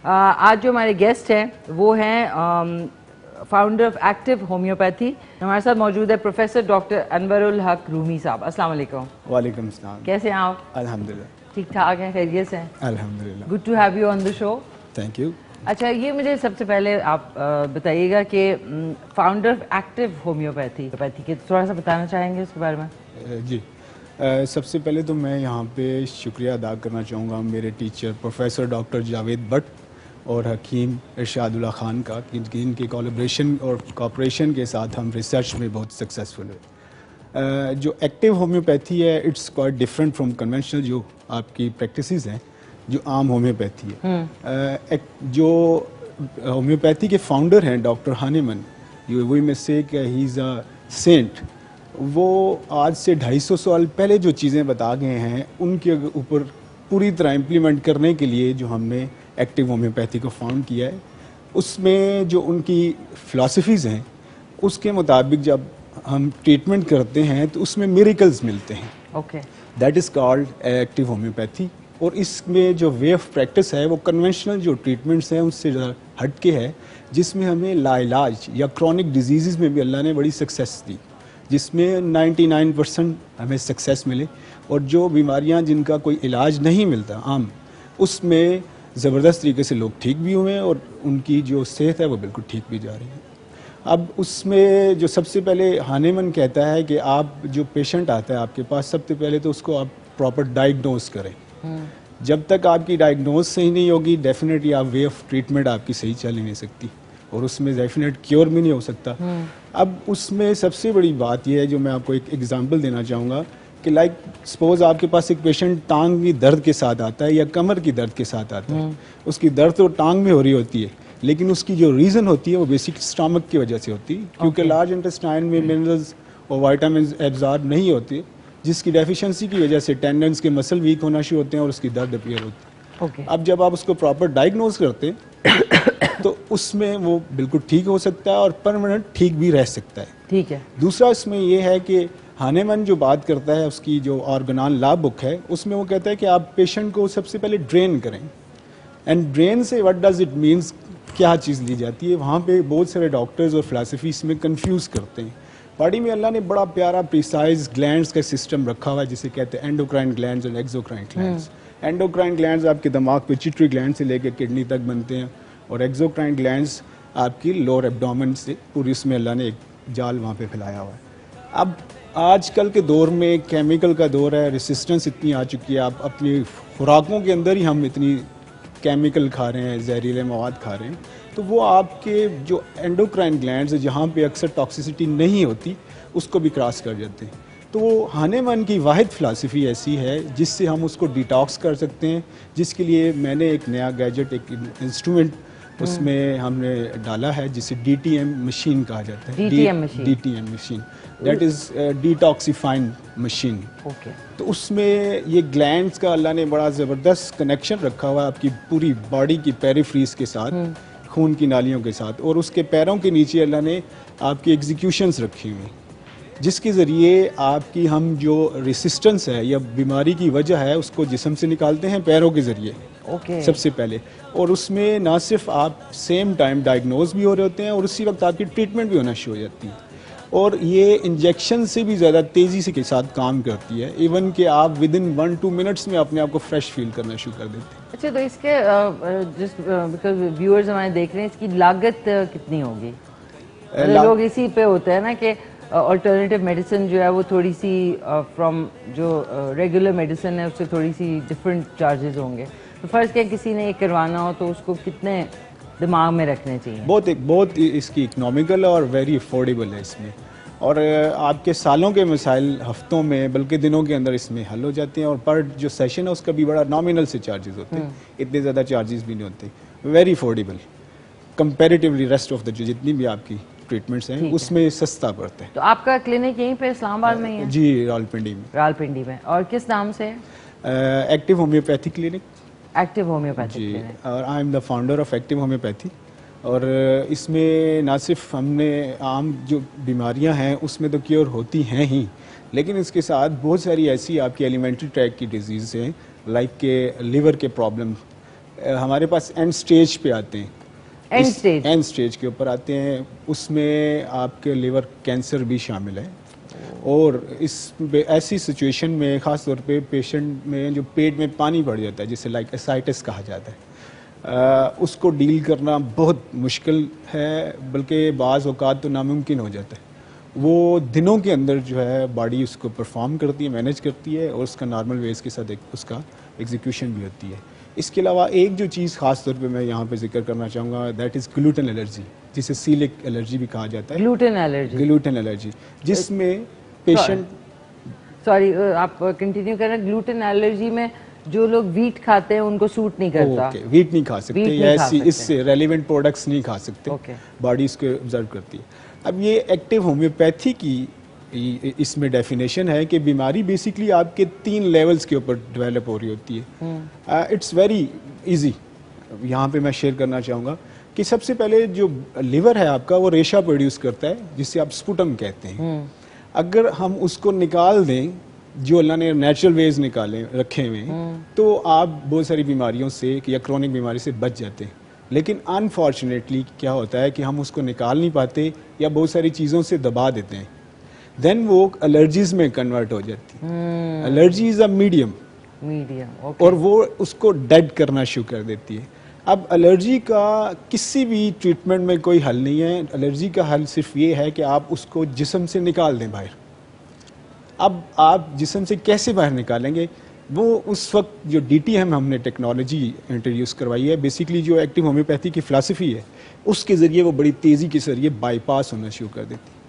آج جو ہمارے گیسٹ ہیں وہ ہیں فاؤنڈر آف ایکٹیو ہومیوپیتھی. ہمارے ساتھ موجود ہے پروفیسر ڈاکٹر انور الحق رومی صاحب. السلام علیکم. وعلیکم السلام. کیسے ہیں آپ؟ الحمدللہ ٹھیک ٹھاک ہیں, خیریت سے ہیں؟ الحمدللہ. Good to have you on the show. Thank you. اچھا, یہ مجھے سب سے پہلے آپ بتائیے گا کہ فاؤنڈر آف ایکٹیو ہومیوپیتھی کے تھوڑا سا بتانا چاہیں گے اس کے بارے میں؟ جی, سب سے پہلے تو میں یہاں پہ شکریہ ادا کرنا چاہوں گا میرے teacher professor doctor Javed but اور حکیم ارشاد اللہ خان کا, ان کی کولیبریشن اور کوآپریشن کے ساتھ ہم ریسرچ میں بہت سکسیزفل ہوئے. جو ایکٹیو ہومیوپیتھی ہے it's quite different from conventional جو آپ کی پریکٹسز ہیں جو عام ہومیوپیتھی ہے. جو ہومیوپیتھی کے فاؤنڈر ہیں ڈاکٹر ہانیمن, وی میں سے کہ ہی از اے سینٹ, وہ آج سے 250 سال پہلے جو چیزیں بتا گئے ہیں ان کے اوپر پوری طرح امپلیمنٹ کرنے کے لیے جو ہم نے ایکٹیو ہومیوپیتھی کو فاؤنڈ کیا ہے. اس میں جو ان کی فلاسفیز ہیں اس کے مطابق جب ہم ٹریٹمنٹ کرتے ہیں تو اس میں میریکلز ملتے ہیں. Okay, that is called active homeopathy. اور اس میں جو وے آف پریکٹس ہے وہ کنونشنل جو ٹریٹمنٹس ہیں اس سے ہٹ کے ہے, جس میں ہمیں لا علاج یا کرونک ڈیزیزز میں بھی اللہ نے بڑی سکسیس دی, جس میں 99% ہمیں سکسیس ملے. اور جو بیماریاں جن کا کوئی علاج نہیں ملتا عام, اس میں زبردست طریقے سے لوگ ٹھیک بھی ہوئے ہیں اور ان کی جو صحت ہے وہ بالکل ٹھیک بھی جا رہی ہے. اب اس میں جو سب سے پہلے ہانیمن کہتا ہے کہ آپ جو پیشنٹ آتا ہے آپ کے پاس, سب سے پہلے تو اس کو آپ پراپر ڈائگنوز کریں. جب تک آپ کی ڈائگنوز صحیح نہیں ہوگی ڈیفینیٹلی آپ وے آف ٹریٹمنٹ آپ کی صحیح چل ہی نہیں سکتی اور اس میں ڈیفینیٹ کیور بھی نہیں ہو سکتا. اب اس میں سب سے بڑی بات یہ ہے جو میں آپ کو ایک ایگزامپل دینا چاہوں گا کہ لائک سپوز آپ کے پاس ایک پیشنٹ ٹانگ کی درد کے ساتھ آتا ہے یا کمر کی درد کے ساتھ آتا ہے. اس کی درد تو ٹانگ میں ہو رہی ہوتی ہے لیکن اس کی جو ریزن ہوتی ہے وہ بیسک اسٹامک کی وجہ سے ہوتی ہے, کیونکہ لارج انٹسٹائن میں منرلز اور وائٹامنز ایبزارب نہیں ہوتے, جس کی ڈیفیشنسی کی وجہ سے ٹینڈنس کے مسل ویک ہونا شروع ہوتے ہیں اور اس کی درد اپیئر ہوتی ہے. اب جب آپ اس کو پراپر ڈائگنوز کرتے ہیں تو اس میں وہ بالکل ٹھیک ہو سکتا ہے اور پرماننٹ ٹھیک بھی رہ سکتا ہے. ٹھیک ہے. دوسرا اس میں یہ ہے کہ ہانیمن جو بات کرتا ہے اس کی جو آرگنال لا بک ہے اس میں وہ کہتا ہے کہ آپ پیشنٹ کو سب سے پہلے ڈرین کریں. اینڈ ڈرین سے وٹ ڈز اٹ مینس, کیا چیز لی جاتی ہے, وہاں پہ بہت سارے ڈاکٹرز اور فلاسفی اس میں کنفیوز کرتے ہیں. باڈی میں اللہ نے بڑا پیارا پریسائز گلینڈز کا سسٹم رکھا ہوا ہے جسے کہتے ہیں اینڈوکرائن گلینڈز اور ایکزوکرائن گلینڈز. اینڈوکرائن گلینڈز آپ کے دماغ پچیٹری گلینڈ سے لے کے کڈنی تک بنتے ہیں اور ایکزوکرائن گلینڈز آپ کی لوور ایبڈومن سے پوری, اس میں اللہ نے ایک جال وہاں پہ پھیلایا ہوا ہے. اب آج کل کے دور میں کیمیکل کا دور ہے, ریسسٹنس اتنی آ چکی ہے, آپ اپنی خوراکوں کے اندر ہی ہم اتنی کیمیکل کھا رہے ہیں, زہریلے مواد کھا رہے ہیں, تو وہ آپ کے جو اینڈوکرائن گلینڈز جہاں پہ اکثر ٹاکسیسٹی نہیں ہوتی اس کو بھی کراس کر جاتے ہیں. تو وہ ہانیمن کی واحد فلاسفی ایسی ہے جس سے ہم اس کو ڈیٹاکس کر سکتے ہیں, جس کے لیے میں نے ایک نیا گیجٹ, ایک انسٹرومنٹ اس میں ہم نے ڈالا ہے جسے ڈی ٹی ایم مشین کہا جاتا ہے. D T M machine, that is detoxifying machine. تو اس میں یہ گلینڈز کا اللہ نے بڑا زبردست کنیکشن رکھا ہوا ہے آپ کی پوری باڈی کی پیریفریز کے ساتھ, خون کی نالیوں کے ساتھ, اور اس کے پیروں کے نیچے اللہ نے آپ کی ایگزیکیوشنز رکھی ہوئی جس کے ذریعے آپ کی ہم جو ریسسٹنس ہے یا بیماری کی وجہ ہے اس کو جسم سے نکالتے ہیں پیروں کے ذریعے سب سے پہلے. اور اس میں نہ صرف آپ سیم ٹائم ڈائگنوز بھی ہو رہے ہوتے ہیں اور اسی وقت آپ کی ٹریٹمنٹ بھی ہونا شروع ہو جاتی ہے, اور یہ انجیکشن سے بھی زیادہ تیزی سے کے ساتھ کام کرتی ہے, ایون کہ آپ ود ان 1-2 منٹس میں اپنے آپ کو فریش فیل کرنا شروع کر دیتے ہیں. اچھا, تو اس کے جس بیکاز ویورز ہمارے دیکھ رہے ہیں, اس کی لاگت کتنی ہوگی؟ لوگ اسی پہ ہوتے ہیں نا کہ آلٹرنیٹیو میڈیسن جو ہے وہ تھوڑی سی فرام جو ریگولر میڈیسن ہے اس سے تھوڑی سی ڈفرینٹ چارجز ہوں گے. تو فرض کہ کسی نے یہ کروانا ہو تو اس کو کتنے دماغ میں رکھنے چاہیے؟ بہت اس کی اکنامیکل اور ویری افورڈیبل ہے اس میں, اور آپ کے سالوں کے مسائل ہفتوں میں بلکہ دنوں کے اندر اس میں حل ہو جاتے ہیں. اور پر جو سیشن ہے اس کا بھی بڑا نامینل سے چارجز ہوتے ہیں, اتنے زیادہ چارجز بھی نہیں ہوتے, very affordable comparatively rest of the جتنی بھی آپ کی ٹریٹمنٹس ہیں اس میں سستا پڑتا ہے. تو آپ کا کلینک یہیں پہ اسلام آباد میں ہی ہے؟ جی, راولپنڈی میں. راولپنڈی میں. اور کس نام سے ہے؟ Active homeopathy clinic. Active homeopathy ji, اور I'm the founder of active homeopathy. اور اس میں نہ صرف ہم نے عام جو بیماریاں ہیں اس میں تو کیور ہوتی ہیں ہی, لیکن اس کے ساتھ بہت ساری ایسی آپ کی ایلیمنٹری ٹریک کی ڈیزیز ہیں, لائک کہ لیور کے پرابلم, ہمارے پاس اینڈ سٹیج پہ آتے ہیں. اینڈ سٹیج کے اوپر آتے ہیں, اس میں آپ کے لیور کینسر بھی شامل ہے. اور اس ایسی سچویشن میں خاص طور پہ پیشنٹ میں جو پیٹ میں پانی بڑھ جاتا ہے, جسے لائک اسائٹس کہا جاتا ہے, اس کو ڈیل کرنا بہت مشکل ہے, بلکہ بعض اوقات تو ناممکن ہو جاتا ہے. وہ دنوں کے اندر جو ہے باڈی اس کو پرفارم کرتی ہے, مینیج کرتی ہے, اور اس کا نارمل ویز کے ساتھ اس کا ایگزیکیوشن بھی ہوتی ہے. اس کے علاوہ ایک جو چیز خاص طور پہ میں یہاں پہ ذکر کرنا چاہوں گا, دیٹ از گلوٹن الرجی, جسے سیلک الرجی بھی کہا جاتا ہے. گلوٹن الرجی جس میں پیشنٹ, سوری آپ کنٹینیو کریں. گلوٹن الرجی میں جو لوگ ویٹ کھاتے ہیں ان کو سوٹ نہیں کرتا. ویٹ نہیں کھا سکتے, ایسی اس سے ریلیونٹ پروڈکٹس نہیں کھا سکتے, باڈی اس کو آبزرو کرتی ہے. اب یہ ایکٹیو ہومیوپیتھی کی اس میں ڈیفینیشن ہے کہ بیماری بیسکلی آپ کے 3 لیولز کے اوپر ڈیولپ ہو رہی ہوتی ہے. اٹس ویری ایزی, یہاں پہ میں شیئر کرنا چاہوں گا کہ سب سے پہلے جو لیور ہے آپ کا, وہ ریشا پروڈیوس کرتا ہے جسے آپ سپوٹم کہتے ہیں. اگر ہم اس کو نکال دیں, جو اللہ نے نیچرل ویز رکھے ہوئے ہیں, تو آپ بہت ساری بیماریوں سے یا کرونک بیماری سے بچ جاتے ہیں. لیکن انفارچونیٹلی کیا ہوتا ہے کہ ہم اس کو نکال نہیں پاتے یا بہت ساری چیزوں سے دبا دیتے ہیں, دین وہ الرجیز میں کنورٹ ہو جاتی ہے. الرجی از اے میڈیم, اور وہ اس کو ڈیڈ کرنا شروع کر دیتی ہے. اب الرجی کا کسی بھی ٹریٹمنٹ میں کوئی حل نہیں ہے. الرجی کا حل صرف یہ ہے کہ آپ اس کو جسم سے نکال دیں باہر. اب آپ جسم سے کیسے باہر نکالیں گے, وہ اس وقت جو ڈی ٹی ہم نے ٹیکنالوجی انٹروڈیوس کروائی ہے, بیسکلی جو ایکٹیو ہومیوپیتھی کی فلسفی ہے, اس کے ذریعے وہ بڑی تیزی کے ذریعے بائی پاس ہونا شروع کر دیتی ہے.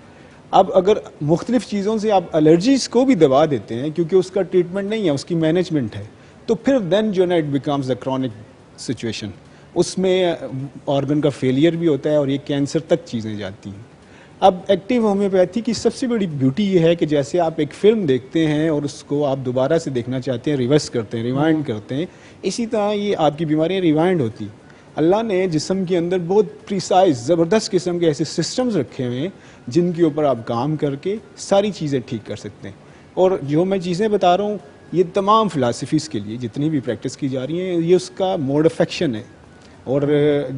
اب اگر مختلف چیزوں سے آپ الرجیز کو بھی دبا دیتے ہیں, کیونکہ اس کا ٹریٹمنٹ نہیں ہے, اس کی مینجمنٹ ہے, تو پھر دین جو نا it becomes a chronic situation. اس میں آرگن کا فیلئر بھی ہوتا ہے, اور یہ کینسر تک چیزیں جاتی ہیں. اب ایکٹیو ہومیوپیتھی کی سب سے بڑی بیوٹی یہ ہے کہ جیسے آپ ایک فلم دیکھتے ہیں اور اس کو آپ دوبارہ سے دیکھنا چاہتے ہیں, ریورس کرتے ہیں, ریوائنڈ کرتے ہیں, اسی طرح یہ آپ کی بیماریاں ریوائنڈ ہوتی. اللہ نے جسم کے اندر بہت پریسائز زبردست قسم کے ایسے سسٹمز رکھے ہوئے ہیں جن کے اوپر آپ کام کر کے ساری چیزیں ٹھیک کر سکتے ہیں. اور جو میں چیزیں بتا رہا ہوں, یہ تمام فلاسفیز کے لیے جتنی بھی پریکٹس کی جا رہی ہیں, یہ اس کا موڈ آف ایکشن ہے, اور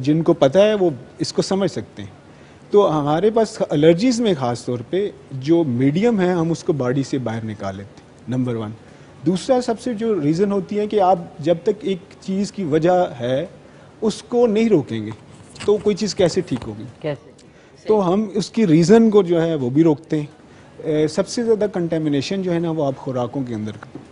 جن کو پتہ ہے وہ اس کو سمجھ سکتے ہیں. تو ہمارے پاس الرجیز میں خاص طور پہ جو میڈیم ہے, ہم اس کو باڈی سے باہر نکال لیتے ہیں, نمبر 1. دوسرا سب سے جو ریزن ہوتی ہے کہ آپ جب تک ایک چیز کی وجہ ہے اس کو نہیں روکیں گے تو کوئی چیز کیسے ٹھیک ہوگی. تو ہم اس کی ریزن کو جو ہے وہ بھی روکتے ہیں. سب سے زیادہ کنٹامینیشن جو ہے نا وہ آپ خوراکوں کے اندر,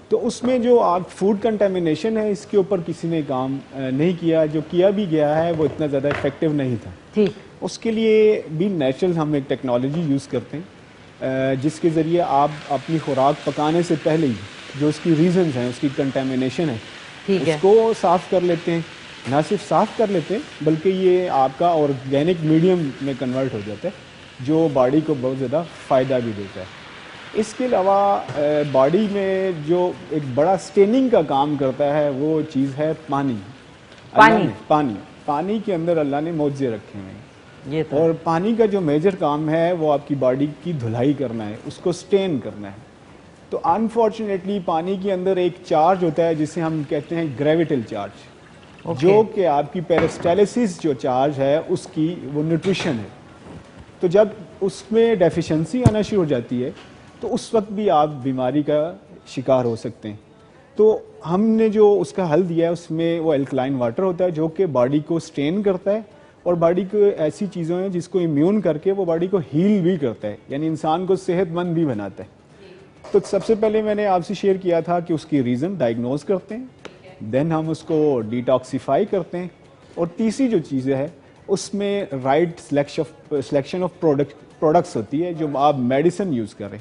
تو اس میں جو آپ فوڈ کنٹامینیشن ہے, اس کے اوپر کسی نے کام نہیں کیا. جو کیا بھی گیا ہے وہ اتنا زیادہ افیکٹو نہیں تھا. اس کے لیے بھی نیچرل ہم ایک ٹیکنالوجی یوز کرتے ہیں, جس کے ذریعے آپ اپنی خوراک پکانے سے پہلے ہی جو اس کی ریزنز ہیں, اس کی کنٹامینیشن ہے, اس کو صاف کر لیتے ہیں. نہ صرف صاف کر لیتے ہیں بلکہ یہ آپ کا آرگینک میڈیم میں کنورٹ ہو جاتا ہے, جو باڈی کو بہت زیادہ فائدہ بھی دیتا ہے. اس کے علاوہ باڈی میں جو ایک بڑا سٹیننگ کا کام کرتا ہے وہ چیز ہے پانی. پانی کے اندر اللہ نے معجزے رکھے ہیں, اور پانی کا جو میجر کام ہے وہ آپ کی باڈی کی دھلائی کرنا ہے, اس کو سٹین کرنا ہے. تو انفارچونیٹلی پانی کے اندر ایک چارج ہوتا ہے جسے ہم کہتے ہیں گریویٹل چارج, جو کہ آپ کی پیرسٹیلسس جو چارج ہے اس کی وہ نیوٹریشن ہے. تو جب اس میں ڈیفیشنسی آنا شروع ہو جاتی ہے تو اس وقت بھی آپ بیماری کا شکار ہو سکتے ہیں. تو ہم نے جو اس کا حل دیا ہے اس میں وہ الکلائن واٹر ہوتا ہے, جو کہ باڈی کو سٹین کرتا ہے, اور باڈی کو ایسی چیزوں ہیں جس کو امیون کر کے وہ باڈی کو ہیل بھی کرتا ہے, یعنی انسان کو صحت مند بھی بناتا ہے. تو سب سے پہلے میں نے آپ سے شیئر کیا تھا کہ اس کی ریزن ڈائگنوز کرتے ہیں, دین ہم اس کو ڈیٹاکسیفائی کرتے ہیں, اور تیسری جو چیزیں ہے اس میں رائٹ سلیکشن آف پروڈکٹس ہوتی ہے جو آپ میڈیسن یوز کریں.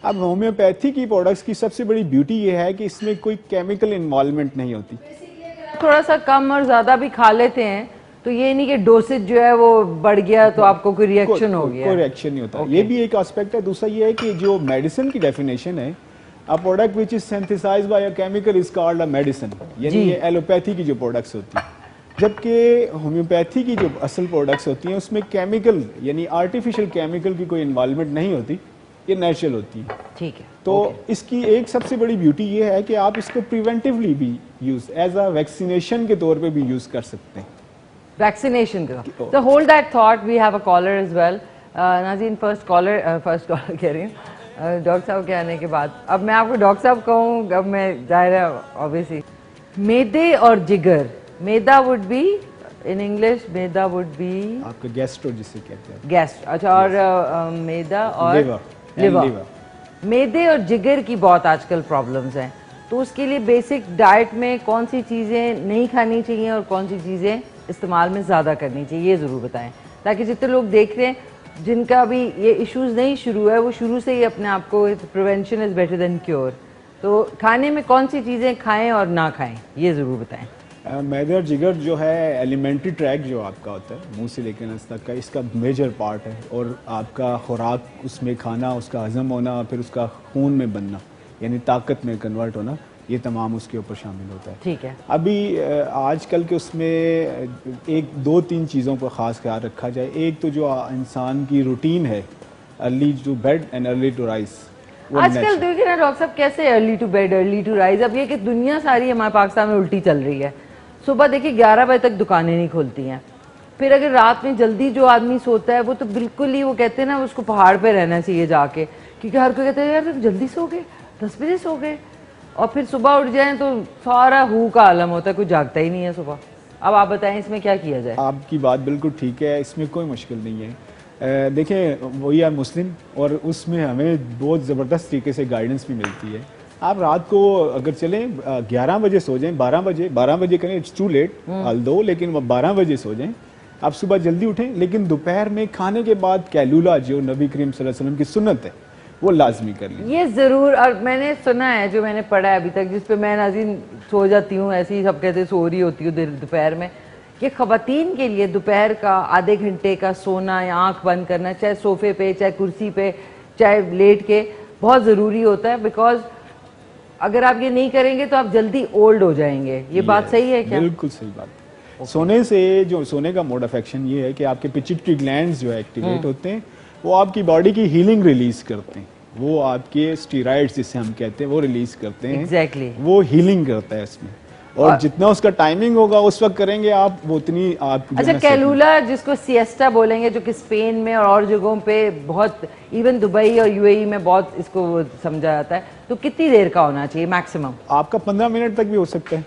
اب ہومیوپیتھی کی پروڈکٹس کی سب سے بڑی بیوٹی یہ ہے کہ اس میں کوئی کیمیکل انوالومنٹ نہیں ہوتی. تھوڑا سا کم اور زیادہ بھی کھا لیتے ہیں تو یہ نہیں کہ ڈوسیج جو ہے وہ بڑھ گیا تو آپ کو کوئی ریئیکشن ہو گیا, کوئی ریئیکشن نہیں ہوتا. یہ بھی ایک آسپیکٹ ہے. دوسرا یہ ہے کہ جو میڈیسن کی ڈیفینیشن ہے, a product which is synthesized by a chemical is called a medicine, یعنی یہ ایلوپیتھی کی جو پروڈکٹس ہوتی ہیں. جبکہ ہومیوپیتھی کی جو اصل پروڈکٹس ہوتی ہیں اس میں کیمیکل یعنی آرٹیفیشل کیمیکل کی کوئی انوالومنٹ نہیں ہوتی, یہ نیچرل ہوتی ہے. ٹھیک ہے. تو اس کی ایک سب سے بڑی بیوٹی یہ ہے کہ آپ اس کو پریونٹیولی بھی یوز ایز اے ویکسینیشن کے طور پہ بھی یوز کر سکتے ہیں. ویکسینیشن کا. تو hold that thought, we have a caller as well. ناظرین, فرسٹ کالر کہہ رہی ہوں ڈاکٹر صاحب کے آنے کے بعد. اب میں آپ کو ڈاکٹر صاحب کہوں, اب میں ظاہر ہے obviously میدے اور جگر. میدا وڈ بی ان انگلش, میدا وڈ بی آپ کا گیسٹرو جسے کہتے ہیں. گیسٹ. اچھا, اور میدا اور لیور. میدے اور جگر کی بہت آج کل پرابلمس ہیں, تو اس کے لیے بیسک ڈائٹ میں کون سی چیزیں نہیں کھانی چاہیے اور کون سی چیزیں استعمال میں زیادہ کرنی چاہیے, یہ ضرور بتائیں, تاکہ جتنے لوگ دیکھ رہے ہیں جن کا بھی یہ ایشوز نہیں شروع ہے, وہ شروع سے ہی اپنے آپ کو prevention is better than cure. تو کھانے میں کون سی چیزیں کھائیں اور نہ کھائیں, یہ ضرور بتائیں. میدے اور جگر جو ہے ایلیمنٹری ٹریک جو آپ کا ہوتا ہے منہ سے لے کے نس تک کا, اس کا میجر پارٹ ہے. اور آپ کا خوراک اس میں کھانا, اس کا ہضم ہونا, پھر اس کا خون میں بننا یعنی طاقت میں کنورٹ ہونا, یہ تمام اس کے اوپر شامل ہوتا ہے. ٹھیک ہے. ابھی آج کل کے اس میں ایک دو تین چیزوں پر خاص خیال رکھا جائے. ایک تو جو انسان کی روٹین ہے, early to bed and early to rise. آج کل دیکھیں نا ڈاکٹر صاحب, کیسے early to bed early to rise. اب یہ کہ دنیا ساری ہمارے پاکستان میں الٹی چل رہی ہے. صبح دیکھیں 11 بجے تک دکانیں نہیں کھولتی ہیں. پھر اگر رات میں جلدی جو آدمی سوتا ہے وہ تو بالکل ہی, وہ کہتے ہیں نا, اس کو پہاڑ پہ رہنا چاہیے جا کے, کیونکہ ہر کوئی کہتے ہیں یار تم جلدی سو گئے, 10 بجے سو گئے, اور پھر صبح اٹھ جائیں تو سارا ہو کا عالم ہوتا ہے, کوئی جاگتا ہی نہیں ہے صبح. اب آپ بتائیں اس میں کیا کیا جائے. آپ کی بات بالکل ٹھیک ہے, اس میں کوئی مشکل نہیں ہے. دیکھیں وہی ہے مسلم, اور اس میں ہمیں بہت زبردست طریقے سے گائیڈنس بھی ملتی ہے. آپ رات کو اگر چلیں 11 بجے سو جائیں, 12 بجے کریں, اٹس ٹو لیٹ دو, لیکن 12 بجے سو جائیں. آپ صبح جلدی اٹھیں, لیکن دوپہر میں کھانے کے بعد کیلولا جو نبی کریم صلی اللہ علیہ وسلم کی سنت ہے وہ لازمی کر لیجیے. یہ ضرور. اور میں نے سنا ہے, جو میں نے پڑھا ہے ابھی تک, جس پہ میں ناظرین سو جاتی ہوں, ایسے ہی سب کہتے ہیں سو رہی ہوتی ہوں دوپہر میں, کہ خواتین کے لیے دوپہر کا آدھے گھنٹے کا سونا یا آنکھ بند کرنا, چاہے صوفے پہ, چاہے کرسی پہ, چاہے لیٹ کے, بہت ضروری ہوتا ہے. بیکاز اگر آپ یہ نہیں کریں گے تو آپ جلدی اولڈ ہو جائیں گے. یہ بات صحیح ہے کیا؟ بالکل صحیح بات. سونے سے جو سونے کا موڈ آف ایکشن یہ ہے کہ آپ کے پچیٹری گلینڈز جو ایکٹیویٹ ہوتے ہیں, وہ آپ کی باڈی کی ہیلنگ ریلیز کرتے ہیں. وہ آپ کے اسٹیرائڈز جسے ہم کہتے ہیں وہ ریلیز کرتے ہیں. ایگزیکٹلی. وہ ہیلنگ کرتا ہے اس میں, اور جتنا اس کا ٹائمنگ ہوگا اس وقت کریں گے آپ, وہ اتنی آپ. اچھا, کیلولا جس کو سیسٹا بولیں گے, جو کہ اسپین میں اور جگہوں پہ بہت, ایون دبئی اور یو اے ای میں بہت اس کو سمجھا جاتا ہے, تو کتنی دیر کا ہونا چاہیے میکسیمم؟ آپ کا 15 منٹ تک بھی ہو سکتا ہے,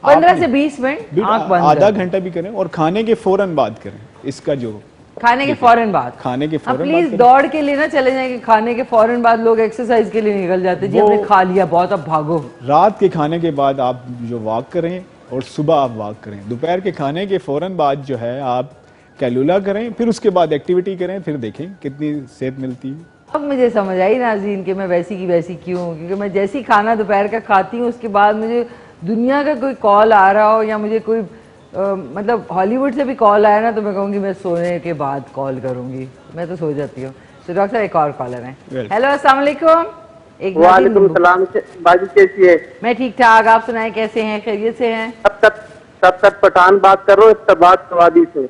15 سے 20 منٹ, آدھا گھنٹہ بھی کریں, اور کھانے کے فوراً بعد کریں. اس کا جو کھانے کے فوراً بعد, کھانے کے فوراً پلیز دوڑ کے لیے نہ چلے جائیں کہ کھانے کے فوراً بعد لوگ ایکسرسائز کے لیے نکل جاتے ہیں, جی ہم نے کھا لیا بہت اب بھاگو. رات کے کھانے کے بعد آپ جو واک کریں, اور صبح آپ واک کریں. دوپہر کے کھانے کے فوراً بعد جو ہے آپ کیلولا کریں, پھر اس کے بعد ایکٹیویٹی کریں, پھر دیکھیں کتنی صحت ملتی ہے. اب مجھے سمجھ آئی ناظرین کہ میں ویسی کی ویسی کیوں ہوں, کیونکہ میں جیسی کھانا دوپہر کا کھاتی ہوں, اس کے بعد مجھے دنیا کا کوئی کال آ رہا ہو, یا مجھے کوئی مطلب ہالی ووڈ سے بھی کال آیا نا, تو میں کہوں گی میں سونے کے بعد کال کروں گی, میں تو سو جاتی ہوں. تو ڈاکٹر صاحب ایک اور کالر ہیں. ہیلو, السلام علیکم. وعلیکم السلام. باجی کیسی ہے؟ میں ٹھیک ٹھاک, آپ سنائیں کیسے ہیں, خیریت سے ہیں؟ سب تک پٹھان بات کر رہا ہوں, اتباد سوادی سے.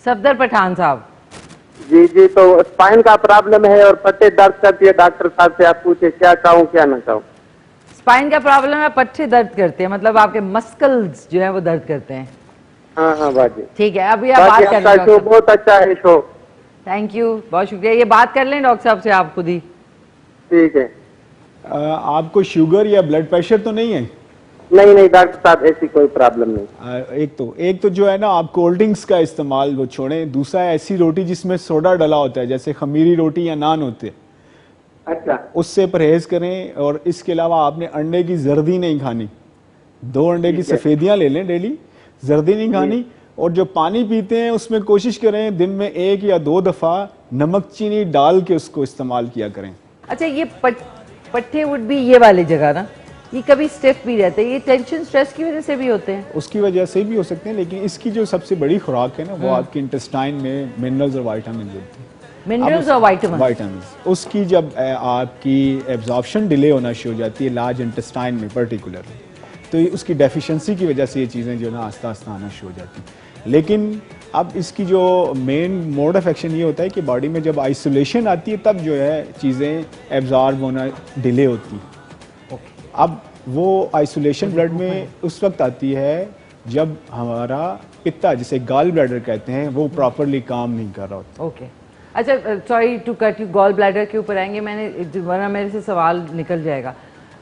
صفدر پٹھان صاحب. جی جی, تو اسپائن کا پرابلم ہے اور پٹے درد کرتی ہے, ڈاکٹر صاحب سے آپ پوچھے کیا کہوں کیا نہ کہوں. اسپائن کا پرابلم ہے, پٹھے درد کرتے ہیں, مطلب آپ کے مسکلز جو ہیں وہ درد کرتے ہیں. ہاں ہاں باجی, ٹھیک ہے. ابھی آپ بات کر لیں. شو بہت اچھا ہے شو. تھینک یو, بہت شکریہ. یہ بات کر لیں ڈاکٹر صاحب سے آپ خود ہی. ٹھیک ہے. آپ کو شوگر یا بلڈ پریشر تو نہیں ہے؟ نہیں ڈاکٹر صاحب, ایسی کوئی پرابلم نہیں. ایک تو جو ہے نا, آپ کولڈ ڈرنکس کا استعمال وہ چھوڑیں. دوسرا ایسی روٹی جس میں سوڈا ڈلا ہوتا ہے, جیسے خمیری روٹی یا نان ہوتے ہیں, اچھا, اس سے پرہیز کریں. اور اس کے علاوہ آپ نے انڈے کی زردی نہیں کھانی, 2 انڈے کی سفیدیاں لے لیں ڈیلی, زردی نہیں کھانی. اور جو پانی پیتے ہیں اس میں کوشش کریں دن میں 1 یا 2 دفعہ نمک چینی ڈال کے اس کو استعمال کیا کریں. اچھا, یہ پٹھے وڈ بھی یہ والی جگہ نا, یہ کبھی اسٹیف بھی رہتے ہیں, یہ ٹینشن سٹریس کی وجہ سے بھی ہوتے ہیں؟ اس کی وجہ سے بھی ہو سکتے ہیں, لیکن اس کی جو سب سے بڑی خوراک ہے نا, وہ آپ کے انٹسٹائن میں منرلز اور وائٹامنز ہوتے ہیں. منرلز اور وائٹامنز, اس کی جب آپ کی ایبزارپشن ڈیلے ہونا شروع ہو جاتی ہے لارج انٹسٹائن میں پرٹیکولرلی, تو اس کی ڈیفیشنسی کی وجہ سے یہ چیزیں جو ہے نا آہستہ آہستہ آنا شروع ہو جاتی ہیں. لیکن اب اس کی جو مین موڈ آف ایکشن یہ ہوتا ہے کہ باڈی میں جب آئسولیشن آتی ہے تب جو ہے چیزیں ایبزارب ہونا ڈیلے ہوتی ہیں. اب وہ آئسولیشن بلڈ میں اس وقت آتی ہے جب ہمارا پتا جسے گال بلیڈر کہتے ہیں وہ پراپرلی کام نہیں کر رہا ہوتا. اوکے اچھا سوری ٹو کٹ یو, گال بلیڈر کے اوپر آئیں گے, میں نے ورنہ میرے سے سوال نکل جائے گا.